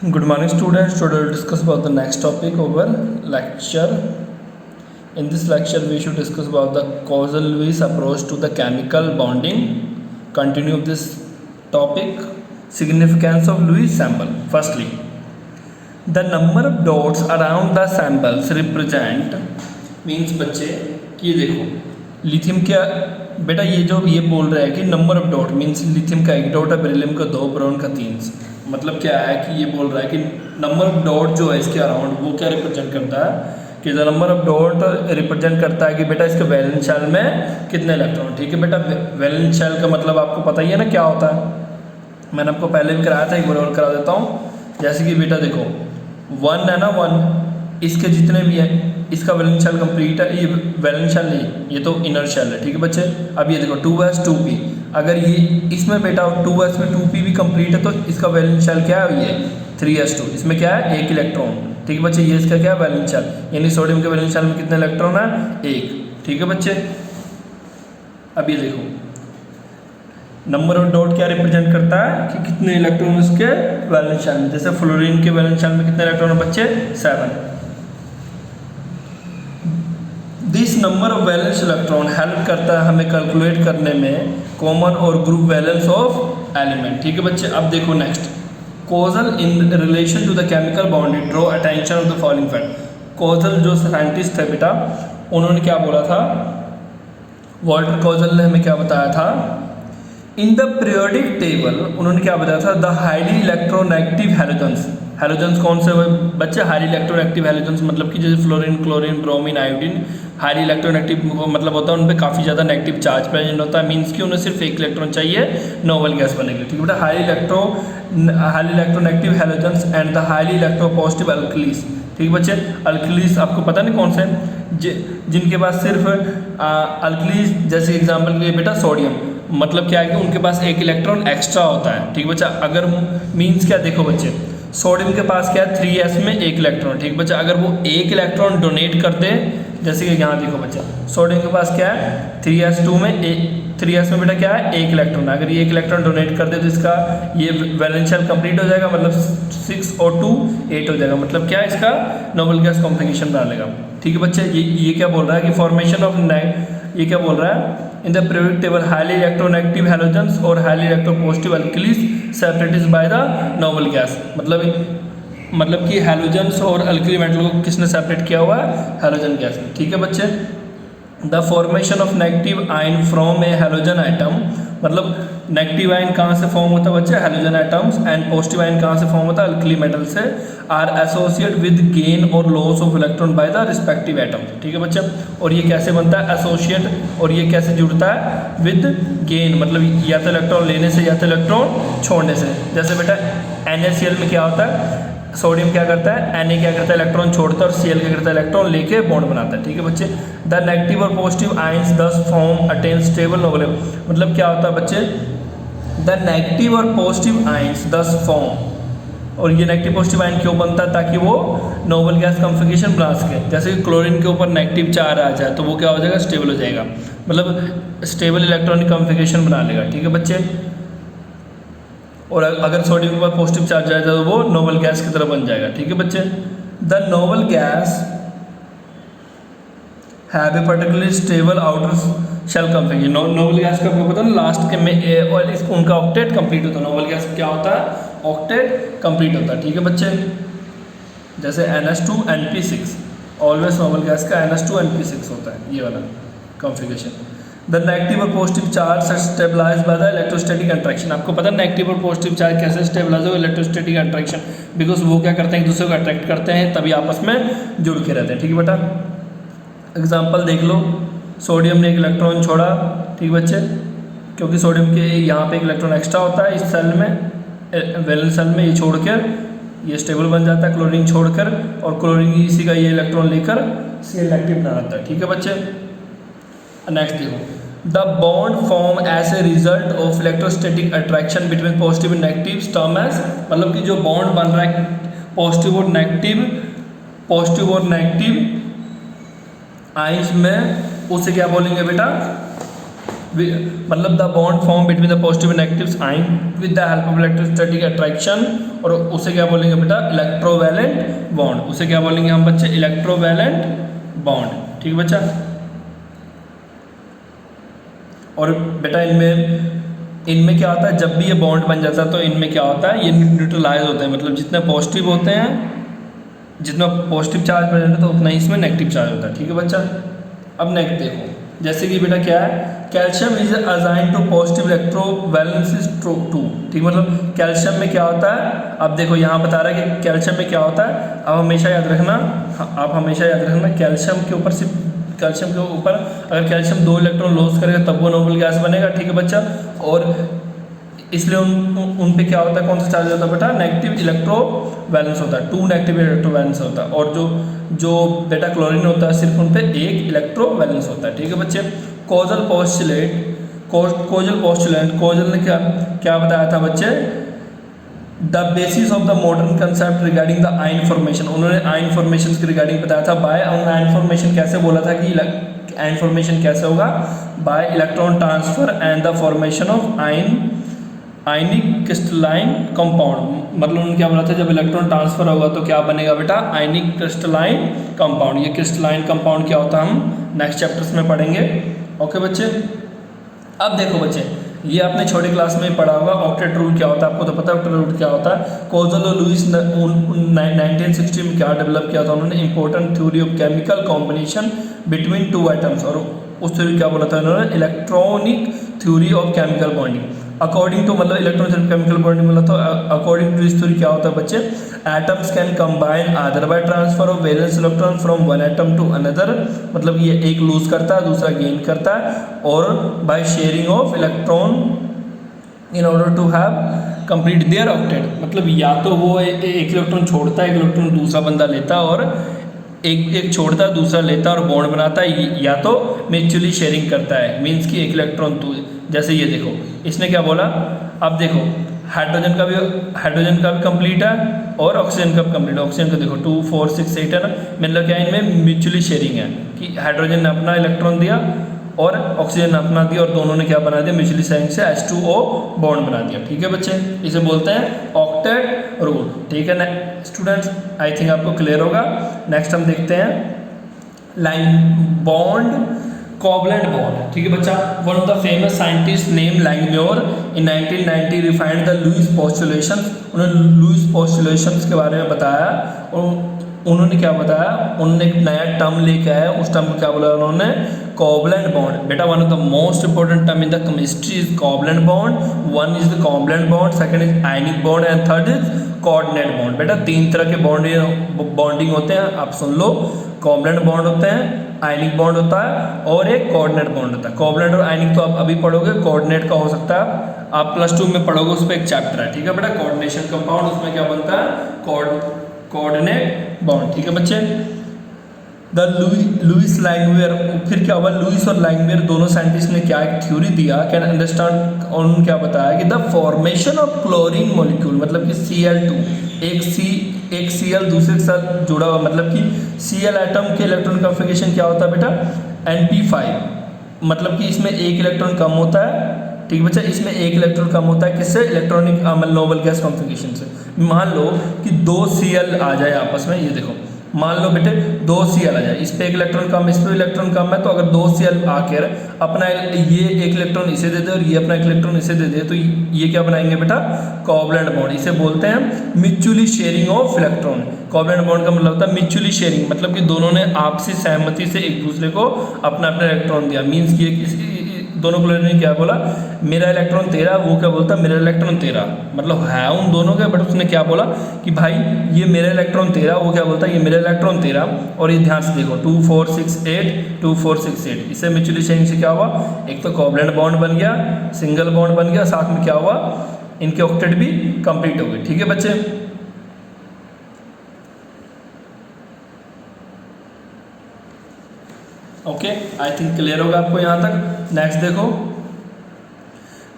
Good morning, students. Today we'll discuss about the next topic of our lecture. In this lecture, we should discuss about the causal Lewis approach to the chemical bonding. Continue this topic. Significance of Lewis sample. Firstly, the number of dots around the samples represent means बच्चे कि ये देखो lithium क्या बेटा ये बोल रहा है कि number of dot means lithium का एक डॉट है, बेरिलियम का दो, बोरॉन का तीन। मतलब क्या है कि ये बोल रहा है कि नंबर ऑफ डॉट जो है इसके अराउंड वो क्या रिप्रेजेंट करता है कि the number of dot represent करता है कि बेटा इसके वैलेंस शेल में कितने इलेक्ट्रॉन। ठीक है बेटा, वैलेंस शेल का मतलब आपको पता ही है ना क्या होता है, मैंने आपको पहले भी कराया था, एक बार और करा देता हूँ। जैसे कि बेटा देखो वन है ना, वन इसके जितने भी हैं इसका वैलेंस शेल कंप्लीट है, ये वैलेंस शेल नहीं, ये तो इनर शेल है। ठीक है बच्चे, अब ये देखो 2s 2p, अगर ये इसमें बेटा 2s में 2p भी कंप्लीट है तो इसका वैलेंस शेल क्या है, ये 3s2, इसमें क्या है एक इलेक्ट्रॉन। ठीक है बच्चे, ये इसका क्या है वैलेंस शेल, यानी सोडियम के वैलेंस शेल में कितने इलेक्ट्रॉन है, एक। ठीक है बच्चे, अब ये देखो नंबर ऑफ डॉट क्या रिप्रेजेंट करता है कि कितने इलेक्ट्रॉन इसके वैलेंस शेल में। जैसे फ्लोरीन के वैलेंस शेल में कितने इलेक्ट्रॉन है बच्चे, 7। This number of valence electron help करता है हमें कैलकुलेट करने में कॉमन और ग्रुप वैलेंस ऑफ एलिमेंट। ठीक है बच्चे, अब देखो next Kossel in relation to the chemical bond draw attention of the following fact. Kossel जो साइंटिस्ट है बेटा उन्होंने क्या बोला था, वॉल्टर कॉजल ने हमें क्या बताया था, इन द पीरियोडिक टेबल उन्होंने क्या बताया था, the highly electronegative halogens. Halogens कौन से हुए बच्चे, हाईली इलेक्ट्रोनेगेटिव हैलोजेंस मतलब कि जैसे fluorine, chlorine, bromine, iodine highly electronegative मतलब होता है उन पर काफ़ी ज़्यादा नेगेटिव चार्ज प्रेजेंट होता है, मीन्स कि उन्हें सिर्फ एक इलेक्ट्रॉन चाहिए नोबल गैस बनने के लिए। ठीक है बेटा, highly electronegative halogens and the highly electropositive alkalis. ठीक है बच्चे, अल्कलीज आपको पता नहीं कौन से, जिनके पास सिर्फ अल्कलीज जैसे एग्जाम्पल के लिए बेटा सोडियम, मतलब क्या है कि उनके पास एक इलेक्ट्रॉन एक्स्ट्रा होता है। ठीक बच्चा, अगर मीन्स क्या देखो बच्चे, सोडियम के पास क्या है 3s में एक इलेक्ट्रॉन। ठीक बच्चा, अगर वो एक इलेक्ट्रॉन डोनेट कर दे, जैसे कि यहाँ देखो बच्चा सोडियम के पास क्या है 3s2 में 3s में बेटा क्या है एक इलेक्ट्रॉन, अगर ये एक इलेक्ट्रॉन डोनेट कर दे तो इसका ये वैलेंस शेल कंप्लीट हो जाएगा, मतलब 6 और 2 8 हो जाएगा, मतलब क्या है इसका नोबल गैस कॉन्फ़िगरेशन बना लेगा। ठीक है बच्चे, ये क्या बोल रहा है कि फॉर्मेशन ऑफ ये क्या बोल रहा है, in the periodic table highly electronegative halogens और highly electropositive alkalis separated by the noble gas. मतलब कि हैलोजेंस और अल्कली मेटल को किसने सेपरेट किया हुआ है, हैलोजन गैस। ठीक है बच्चे, the formation of negative ion from A halogen item, मतलब नेगेटिव आयन कहाँ से फॉर्म होता है बच्चे, halogen items, and positive ion कहाँ से फॉर्म होता है, अल्कली मेटल से, आर एसोसिएट विद गेन और loss of electron by the respective atoms. ठीक है बच्चे, और ये कैसे बनता है एसोसिएट, और ये कैसे जुड़ता है विद गेन, मतलब या तो इलेक्ट्रॉन लेने से या तो इलेक्ट्रॉन छोड़ने से। जैसे बेटा NaCl में क्या होता है, सोडियम क्या करता है, Na क्या करता है इलेक्ट्रॉन छोड़ता है, और Cl क्या करता है इलेक्ट्रॉन लेके बॉन्ड बनाता है। ठीक है बच्चे, द नेगेटिव और पॉजिटिव आयंस दस फॉर्म अटेन स्टेबल नोबल, मतलब क्या होता है बच्चे, द नेगेटिव और पॉजिटिव आयंस दस फॉर्म, और ये नेगेटिव पॉजिटिव आयन क्यों बनता है, ताकि वो नोबल गैस कॉन्फ़िगरेशन बना सके। जैसे कि क्लोरीन के ऊपर नेगेटिव चार्ज आ जाए तो वो क्या हो जाएगा, स्टेबल हो जाएगा, मतलब स्टेबल इलेक्ट्रॉनिक कॉन्फ़िगरेशन बना लेगा। ठीक है बच्चे, और अगर सोडियम के ऊपर पॉजिटिव चार्ज आ जाए तो वो नोबल गैस की तरह बन जाएगा। ठीक है बच्चे, the noble gas have a particularly stable outer shell configuration. Noble gas का आपको पता है लास्ट के में और उनका ऑक्टेट कंप्लीट होता है, नोबल गैस क्या होता है, ऑक्टेट कंप्लीट होता है। ठीक है बच्चे, जैसे NH2 NP6, always Nobel gas का NH2 NP6 होता है, ये वाला कॉन्फ़िगरेशन। द नेगेटिव और positive charge stabilize by the electrostatic attraction. आपको पता है नेगेटिव और पॉजिटिव चार्ज कैसे स्टेबलाइज हो, इलेक्ट्रोस्टैटिक अट्रैक्शन, बिकॉज वो क्या करते हैं एक दूसरे को अट्रैक्ट करते हैं, तभी आपस में जुड़ के रहते हैं। ठीक है बेटा, एग्जाम्पल देख लो, सोडियम ने एक इलेक्ट्रॉन छोड़ा। ठीक बच्चे, क्योंकि सोडियम के यहाँ पे एक इलेक्ट्रॉन एक्स्ट्रा होता है इस सेल में, वैलेंस सेल में, ये छोड़कर ये स्टेबल बन जाता है क्लोरीन छोड़कर, और क्लोरीन इसी का ये इलेक्ट्रॉन लेकर Cl नेगेटिव बनाता है। ठीक है बच्चे, नेक्स्ट देखो, the bond form as a result of electrostatic attraction between positive and negative term as, मतलब कि जो बॉन्ड बन रहा है पॉजिटिव और नेगेटिव आइंस में, उसे क्या बोलेंगे बेटा, मतलब the bond form between the positive and negative ion with the help of electrostatic attraction, और उसे क्या बोलेंगे बेटा, इलेक्ट्रोवैलेंट बॉन्ड। उसे क्या बोलेंगे हम बच्चे, इलेक्ट्रोवैलेंट बॉन्ड। ठीक है बच्चा। और बेटा इनमें क्या होता है, जब भी ये बॉन्ड बन जाता है तो इनमें क्या होता है, ये न्यूट्रलाइज होते हैं, मतलब जितने पॉजिटिव होते हैं, जितना पॉजिटिव चार्ज प्रेजेंट है तो उतना ही इसमें नेगेटिव चार्ज होता है। ठीक है बच्चा। अब नेक्स्ट देखो, जैसे कि बेटा क्या है, calcium is assign to positive electrovalence 2। ठीक, मतलब कैल्शियम में क्या होता है, अब देखो यहाँ बता रहा है कि कैल्शियम में क्या होता है। अब हमेशा याद रखना, आप हमेशा याद रखना, कैल्शियम के ऊपर सिर्फ कैल्शियम के ऊपर अगर कैल्शियम 2 इलेक्ट्रॉन लॉस करेगा तब वो नोबल गैस बनेगा। ठीक है बच्चा। और इसलिए उन पे क्या होता है, कौन सा चार्ज होता है बेटा, नेगेटिव इलेक्ट्रो वैलेंस होता है, 2 नेगेटिव इलेक्ट्रो वैलेंस होता है। और जो बेटा क्लोरीन होता है सिर्फ उन पे 1 इलेक्ट्रो वैलेंस होता है। ठीक है बच्चे। कोजल कोजल ने क्या बताया था बच्चे, the basis of the modern concept regarding the ion formation. उन्होंने आयन फॉर्मेशन के रिगार्डिंग बताया था। बाय आयन फॉर्मेशन कैसे बोला था कि आयन फॉर्मेशन कैसे होगा, bye electron transfer and the formation of ionic crystalline compound. मतलब उन्होंने क्या बोला था, जब इलेक्ट्रॉन ट्रांसफर होगा तो क्या बनेगा बेटा, आयनिक क्रिस्टलाइन कंपाउंड। ये क्रिस्टलाइन कंपाउंड क्या होता है हम नेक्स्ट चैप्टर्स में पढ़ेंगे। ओके बच्चे। अब देखो बच्चे, ये आपने छोटे क्लास में पढ़ा होगा, ऑक्टेट रूल क्या होता है, आपको तो पता है ऑक्टेट रूल क्या होता है। कोजल और लुईस 1960 में क्या डेवलप किया था उन्होंने, important theory of chemical combination between 2 atoms. और उस थ्योरी क्या बोला था उन्होंने, electronic theory of chemical bonding. According to मतलब इलेक्ट्रॉन थ्योरी केमिकल बॉन्डिंग बोला था। अकॉर्डिंग टू इस थ्योरी क्या होता है बच्चे, atoms can combine either by transfer of valence electron from one atom to another. मतलब ये एक लूज करता है दूसरा गेन करता है, और by sharing of electron in order to have complete their octet. मतलब या तो वो एक इलेक्ट्रॉन छोड़ता है, एक इलेक्ट्रॉन दूसरा बंदा लेता है, और एक छोड़ता है दूसरा लेता है और बॉन्ड बनाता है, या तो म्यूचुअली शेयरिंग करता है। मीन्स कि एक इलेक्ट्रॉन तो जैसे ये देखो, इसने क्या बोला, अब देखो हाइड्रोजन का भी कंप्लीट है और ऑक्सीजन का भी कंप्लीट है। ऑक्सीजन का देखो 2 4 6 8 है ना, मतलब क्या इनमें म्यूचुअली शेयरिंग है कि हाइड्रोजन ने अपना इलेक्ट्रॉन दिया और ऑक्सीजन ने अपना दिया, और दोनों ने क्या बना दिया, म्यूचुअली शेयरिंग से H2O बॉन्ड बना दिया। ठीक है बच्चे, इसे बोलते हैं ऑक्टेट रूल। ठीक है ना स्टूडेंट्स, आई थिंक आपको क्लियर होगा। नेक्स्ट हम देखते हैं लाइन बॉन्ड, कोवलेंट बॉन्ड। ठीक है बच्चा। One of the famous scientist name Langmuir in 1990 refined the Lewis postulations. उन्होंने लुईस पोस्टुलेशंस के बारे में बताया, और उन्होंने क्या बताया, उन्होंने एक नया टर्म लेके आया। उस टर्म को क्या बोला उन्होंने, कोवलेंट बॉन्ड। बेटा one of the most important term in the chemistry is covalent bond. One is the covalent bond, second is ionic bond, and third is coordinate bond. बेटा 3 तरह के बॉन्डिंग होते हैं, आप सुन लो। कोवलेंट बॉन्ड होते हैं, ionic bond होता है, और एक कोऑर्डिनेट बॉन्ड होता है। कोवलेंट और आयनिक तो आप अभी पढ़ोगे, कोऑर्डिनेट का हो सकता है आप +2 में पढ़ोगे, उस पर एक चैप्टर है। ठीक है बेटा, कोऑर्डिनेशन कंपाउंड, उसमें क्या बनता है, कोऑर्डिनेट बॉन्ड। ठीक है बच्चे। द लुईस लैंगम्योर, फिर क्या हुआ, लुईस और लैंगम्योर दोनों साइंटिस्ट ने क्या एक थ्योरी दिया, कैन अंडरस्टैंड, और उन्होंने क्या बताया कि the formation of chlorine molecule, मतलब कि Cl2, एक Cl दूसरे के साथ जुड़ा हुआ, मतलब कि Cl एटम के इलेक्ट्रॉन कॉन्फ़िगरेशन क्या होता है बेटा, Np5, मतलब कि इसमें एक इलेक्ट्रॉन कम होता है। ठीक है बच्चा, इसमें एक इलेक्ट्रॉन कम होता है, किससे, इलेक्ट्रॉनिक नोबल गैस कॉन्फ़िगरेशन से। मान लो कि 2 Cl आ जाए आपस में, ये देखो मान लो बेटे 2 Cl आ जाए, इस पे एक इलेक्ट्रॉन कम, इस पे इलेक्ट्रॉन कम है, तो अगर 2 Cl आकर अपना ये एक इलेक्ट्रॉन इसे दे दे और ये अपना एक इलेक्ट्रॉन इसे दे दे, तो ये क्या बनाएंगे बेटा, कोवलेंट बॉन्ड। इसे बोलते हैं mutually sharing of electron. Covalent bond का मतलब होता है म्यूचुअली शेयरिंग, मतलब कि दोनों ने आपसी सहमति से एक दूसरे को अपना अपना इलेक्ट्रॉन दिया। मीन्स कि दोनों क्लोरीन ने क्या बोला, मेरा इलेक्ट्रॉन तेरा, वो क्या बोलता मेरा इलेक्ट्रॉन तेरा, मतलब है उन दोनों के, बट उसने क्या बोला कि भाई ये मेरा इलेक्ट्रॉन तेरा, वो क्या बोलता है ये मेरा इलेक्ट्रॉन तेरा। और ये ध्यान से देखो 2 4 6 8 2 4 6 8, इससे म्यूचुअली शेयरिंग से क्या हुआ, एक तो कोवलेंट बॉन्ड बन गया, सिंगल बॉन्ड बन गया, साथ में क्या हुआ, इनके ऑक्टेट भी कंप्लीट हो गए। ठीक है बच्चे। ओके, आई थिंक क्लियर होगा आपको यहाँ तक। नेक्स्ट देखो,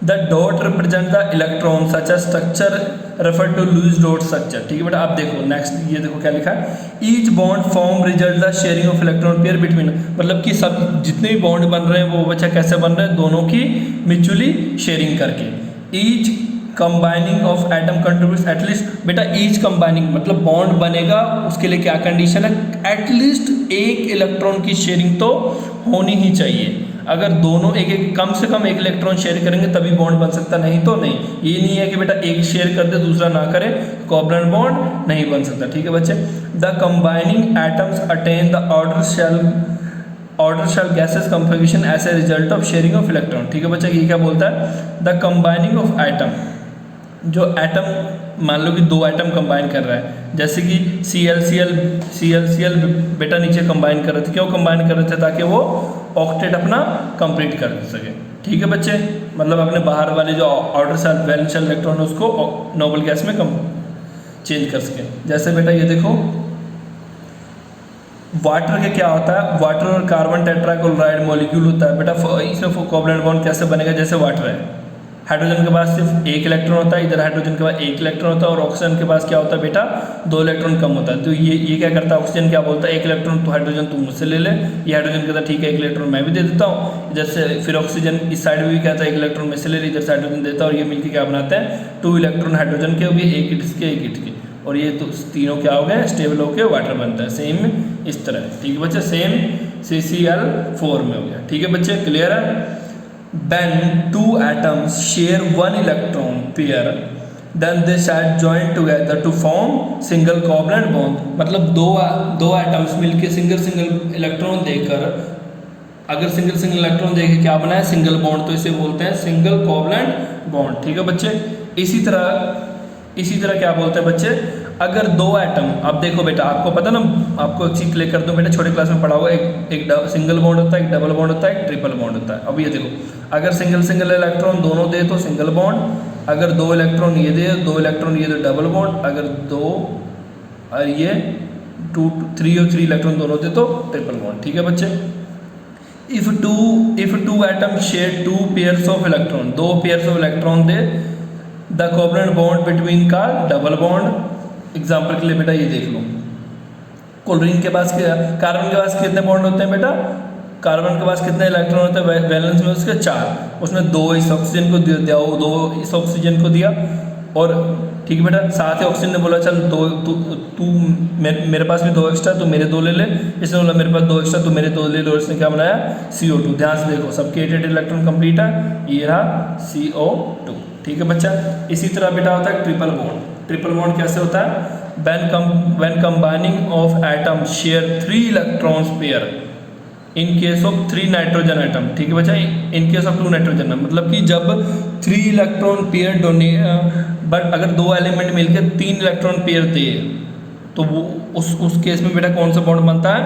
the dot represent the electron such a structure refer to Lewis dot structure. ठीक है बेटा, आप देखो नेक्स्ट, ये देखो क्या लिखा है, each bond form result the sharing of electron pair between, मतलब कि सब जितने भी बॉन्ड बन रहे हैं वो बच्चा कैसे बन रहे हैं, दोनों की म्यूचुअली शेयरिंग करके। Each combining of atom contributes at least, बेटा ईच कंबाइनिंग मतलब बॉन्ड बनेगा, उसके लिए क्या कंडीशन है, एटलीस्ट एक इलेक्ट्रॉन की शेयरिंग तो होनी ही चाहिए। अगर दोनों एक एक कम से कम एक इलेक्ट्रॉन शेयर करेंगे तभी बॉन्ड बन सकता, नहीं तो नहीं। ये नहीं है कि बेटा एक शेयर कर दे दूसरा ना करे, कोवलेंट बॉन्ड नहीं बन सकता। ठीक है बच्चे, the combining atoms attain the outer shell gases configuration as a result of sharing of electron. ठीक है बच्चा, ये क्या बोलता है, द कंबाइनिंग ऑफ एटम, जो एटम मान लो कि दो एटम कंबाइन कर रहा है, जैसे कि CL बेटा नीचे कंबाइन कर रहे थे, क्यों कंबाइन कर रहे थे, ताकि वो ऑक्टेट अपना कंप्लीट कर सके। ठीक है बच्चे, मतलब अपने बाहर वाले जो outer shell valence shell electron उसको नोबल गैस में चेंज कर सके। जैसे बेटा ये देखो, वाटर के क्या होता है, वाटर और कार्बन टेट्राक्लोराइड मॉलिक्यूल होता है बेटा, इसमें कोवलेंट बॉन्ड कैसे बनेगा, जैसे वाटर है, हाइड्रोजन के पास सिर्फ एक इलेक्ट्रॉन होता है, इधर हाइड्रोजन के पास एक इलेक्ट्रॉन होता है, और ऑक्सीजन के पास क्या होता है बेटा, दो इलेक्ट्रॉन कम होता है। तो ये क्या करता है, ऑक्सीजन क्या बोलता है, एक इलेक्ट्रॉन तो हाइड्रोजन तू मुझसे ले ले, ये हाइड्रोजन कहता है ठीक है एक इलेक्ट्रॉन मैं भी दे देता हूँ, इधर से फिर ऑक्सीजन इस साइड में भी कहता है एक इलेक्ट्रॉन में से ले, इधर से हाइड्रोजन देता है, और ये मिलकर क्या बनाते हैं, 2 इलेक्ट्रॉन हाइड्रोजन के हो गए, एक इसके एक इसके, और ये तो तीनों क्या हो गए, स्टेबल होकर वाटर बनता है, सेम इस तरह। ठीक है बच्चे, सेम CCl4 में हो गया। ठीक है बच्चे, क्लियर है। When 2 atoms share 1 electron pair, then they shall join together to form single covalent bond। मतलब दो एटम्स मिलके सिंगल इलेक्ट्रॉन देकर, अगर सिंगल इलेक्ट्रॉन देके क्या बना है, सिंगल बॉन्ड, तो इसे बोलते हैं सिंगल कोवलेंट बॉन्ड। ठीक है बच्चे, इसी तरह क्या बोलते हैं बच्चे, अगर दो एटम, अब देखो बेटा आपको पता ना, आपको एक चीज क्लियर कर दूं बेटा, छोटे क्लास में पढ़ा होगा, एक सिंगल बॉन्ड होता है, एक डबल बॉन्ड होता है, एक ट्रिपल बॉन्ड होता है। अब ये देखो, अगर सिंगल इलेक्ट्रॉन दोनों दे तो सिंगल बॉन्ड, अगर दो इलेक्ट्रॉन ये दे, दो इलेक्ट्रॉन ये दे डबल बॉन्ड, अगर दो और ये 3 और 3 इलेक्ट्रॉन दोनों दे तो ट्रिपल बॉन्ड। ठीक है बच्चे, if two atom share 2 pairs of electron, 2 pairs of electron they, the covalent bond between का डबल बॉन्ड। एग्जाम्पल के लिए बेटा ये देख लो, क्लोरीन के पास क्या, कार्बन के पास कितने बॉन्ड होते हैं बेटा, कार्बन के पास कितने इलेक्ट्रॉन होते हैं वैलेंस में उसके 4, उसने 2 इस ऑक्सीजन को दिया, 2 इस ऑक्सीजन को दिया, और ठीक है बेटा, साथ ही ऑक्सीजन ने बोला चल तू मेरे पास भी 2 एक्स्ट्रा, तो मेरे 2 ले ले, इसने बोला मेरे पास 2 एक्स्ट्रा, तो मेरे 2 ले लो, और इसने क्या बनाया, CO2। ध्यान से देखो, सबके 8 इलेक्ट्रॉन कंप्लीट है, ये रहा CO2। ठीक है बच्चा, इसी तरह बेटा होता है ट्रिपल बॉन्ड। ट्रिपल बॉन्ड कैसे होता है, when combining of atom share 3 electrons pair in case of 3 nitrogen atom. ठीक है बच्चा, इन केस ऑफ 2 नाइट्रोजन, मतलब कि जब 3 इलेक्ट्रॉन पेयर बट अगर 2 एलिमेंट मिलकर 3 इलेक्ट्रॉन पेयर दे, तो वो उस केस में बेटा कौन सा बॉन्ड बनता है,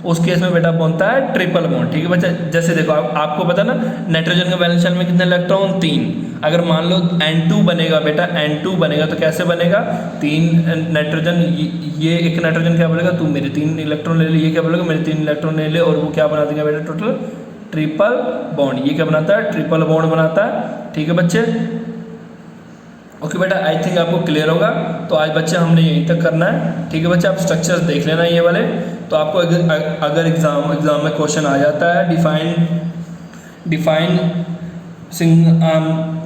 उस केस में बेटा बनता है ट्रिपल बॉन्ड। ठीक है बच्चा, जैसे देखो आपको पता ना, नाइट्रोजन के वैलेंस शेल में कितने इलेक्ट्रॉन, 3, अगर मान लो N2 बनेगा बेटा, N2 बनेगा तो कैसे बनेगा, 3 नाइट्रोजन, ये एक नाइट्रोजन क्या बोलेगा, तू मेरे 3 इलेक्ट्रॉन ले ले, ये क्या बोलेगा मेरे 3 इलेक्ट्रॉन ले ले, और वो क्या बना देगा बेटा, टोटल ट्रिपल बॉन्ड। ये क्या बनाता है, ट्रिपल बॉन्ड बनाता है। ठीक है बच्चे, ओके बेटा, आई थिंक आपको क्लियर होगा। तो आज बच्चे हमने यहीं तक करना है। ठीक है बच्चे, आप स्ट्रक्चर्स देख लेना ये वाले, तो आपको अगर एग्जाम में क्वेश्चन आ जाता है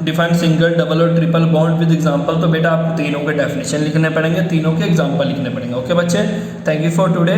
डिफाइन सिंगल डबल और ट्रिपल बॉन्ड विद एग्जांपल, तो बेटा आपको तीनों के डेफिनेशन लिखने पड़ेंगे, तीनों के एग्जांपल लिखने पड़ेंगे। ओके बच्चे, थैंक यू फॉर टुडे।